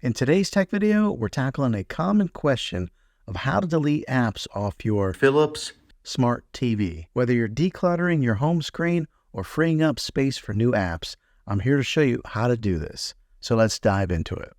In today's tech video, we're tackling a common question of how to delete apps off your Philips Smart TV. Whether you're decluttering your home screen or freeing up space for new apps, I'm here to show you how to do this. So let's dive into it.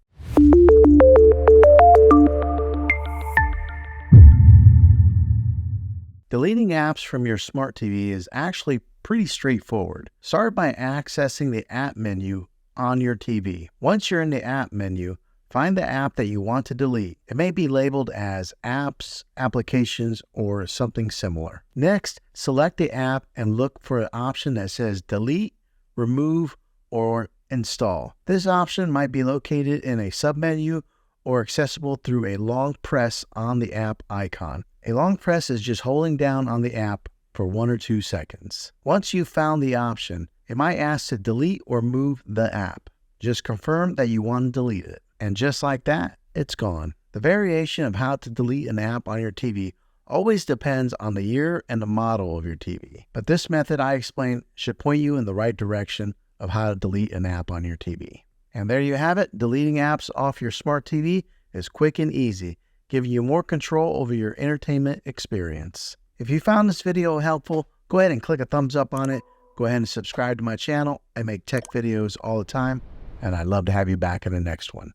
Deleting apps from your smart TV is actually pretty straightforward. Start by accessing the app menu on your TV. Once you're in the app menu, find the app that you want to delete. It may be labeled as apps, applications, or something similar. Next, select the app and look for an option that says delete, remove, or install. This option might be located in a submenu or accessible through a long press on the app icon. A long press is just holding down on the app for 1 or 2 seconds. Once you've found the option, it might ask to delete or move the app. Just confirm that you want to delete it. And just like that, it's gone. The variation of how to delete an app on your TV always depends on the year and the model of your TV. But this method I explained should point you in the right direction of how to delete an app on your TV. And there you have it. Deleting apps off your smart TV is quick and easy, giving you more control over your entertainment experience. If you found this video helpful, go ahead and click a thumbs up on it. Go ahead and subscribe to my channel. I make tech videos all the time, and I'd love to have you back in the next one.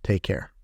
Take care.